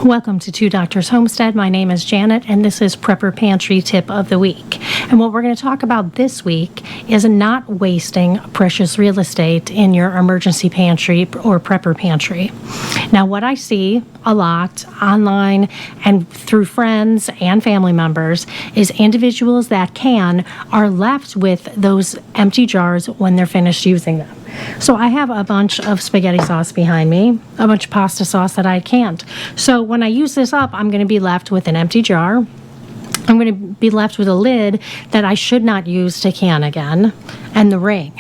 Welcome to Two Doctors Homestead. My name is Janet, and this is Prepper Pantry Tip of the Week. And what we're going to talk about this week is not wasting precious real estate in your emergency pantry or prepper pantry. Now, what I see a lot online and through friends and family members is individuals that are left with those empty jars when they're finished using them. So I have a bunch of spaghetti sauce behind me, a bunch of pasta sauce that I canned. So when I use this up, I'm going to be left with an empty jar. I'm going to be left with a lid that I should not use to can again, and the ring.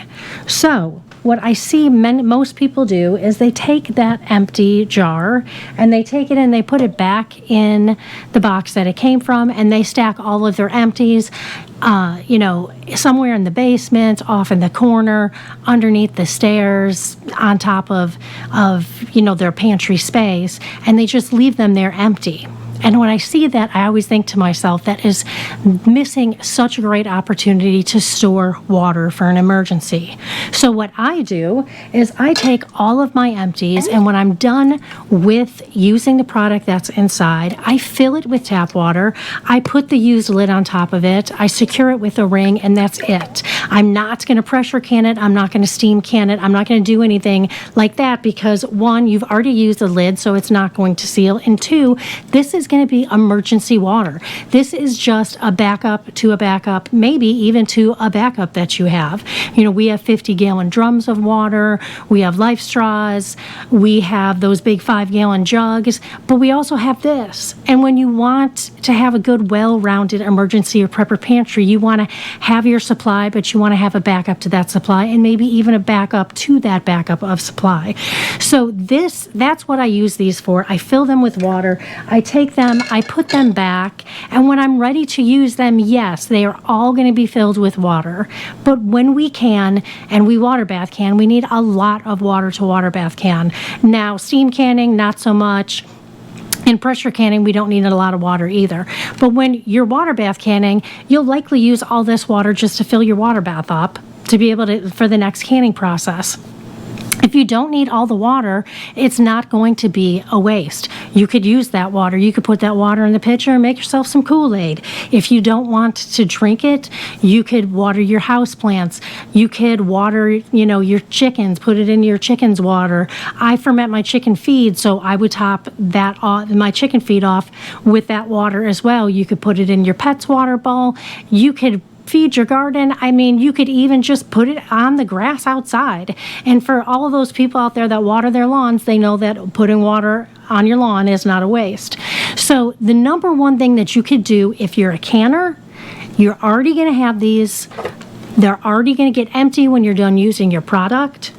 So what I see most people do is they take that empty jar and they take it and they put it back in the box that it came from, and they stack all of their empties, somewhere in the basement, off in the corner, underneath the stairs, on top of their pantry space, and they just leave them there empty. And when I see that, I always think to myself, that is missing such a great opportunity to store water for an emergency. So what I do is I take all of my empties, and when I'm done with using the product that's inside, I fill it with tap water. I put the used lid on top of it. I secure it with a ring, and that's it. I'm not going to pressure can it. I'm not going to steam can it. I'm not going to do anything like that because, one, you've already used the lid, so it's not going to seal. And two, this is going to be emergency water. This is just a backup to a backup, maybe even to a backup that you have. We have 50-gallon drums of water. We have life straws. We have those big 5-gallon jugs, but we also have this. And when you want to have a good, well-rounded emergency or prepper pantry, you want to have your supply, but you want to have a backup to that supply, and maybe even a backup to that backup of supply. So that's what I use these for. I fill them with water. I take them, I put them back, and when I'm ready to use them, yes, they are all going to be filled with water. But when we can, and we water bath can, we need a lot of water to water bath can. Now, steam canning, not so much. In pressure canning, we don't need a lot of water either. But when you're water bath canning, you'll likely use all this water just to fill your water bath up to be able to, for the next canning process. If you don't need all the water, it's not going to be a waste. You could use that water. You could put that water in the pitcher and make yourself some Kool-Aid. If you don't want to drink it, you could water your house plants. You could water, your chickens, put it in your chicken's water. I ferment my chicken feed, so I would top my chicken feed off with that water as well. You could put it in your pet's water bowl. You could feed your garden. You could even just put it on the grass outside. And for all of those people out there that water their lawns, they know that putting water on your lawn is not a waste. So the number one thing that you could do if you're a canner, you're already going to have these. They're already going to get empty when you're done using your product.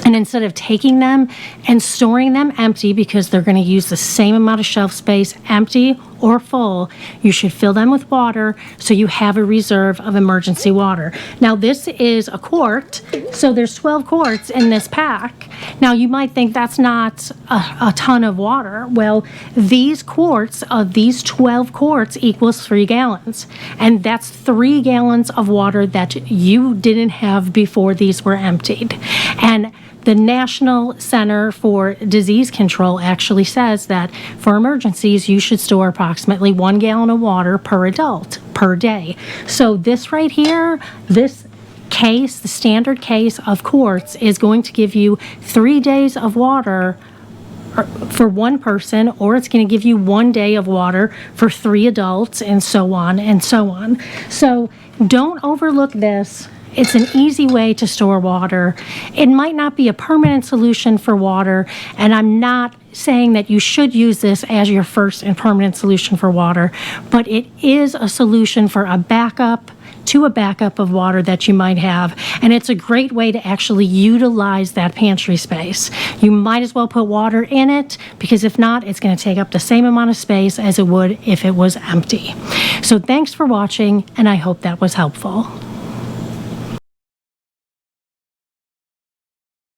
And instead of taking them and storing them empty because they're going to use the same amount of shelf space, empty or full, you should fill them with water so you have a reserve of emergency water. Now, this is a quart, so there's 12 quarts in this pack. Now, you might think that's not a ton of water. Well, these quarts of these 12 quarts equals 3 gallons. And that's 3 gallons of water that you didn't have before these were emptied. And the National Center for Disease Control actually says that for emergencies, you should store approximately 1 gallon of water per adult per day. So this right here, this case, the standard case of quarts, is going to give you 3 days of water for one person, or it's going to give you 1 day of water for 3 adults, and so on and so on. So don't overlook this. It's an easy way to store water. It might not be a permanent solution for water, and I'm not saying that you should use this as your first and permanent solution for water, but it is a solution for a backup to a backup of water that you might have, and it's a great way to actually utilize that pantry space. You might as well put water in it, because if not, it's going to take up the same amount of space as it would if it was empty. So thanks for watching, and I hope that was helpful.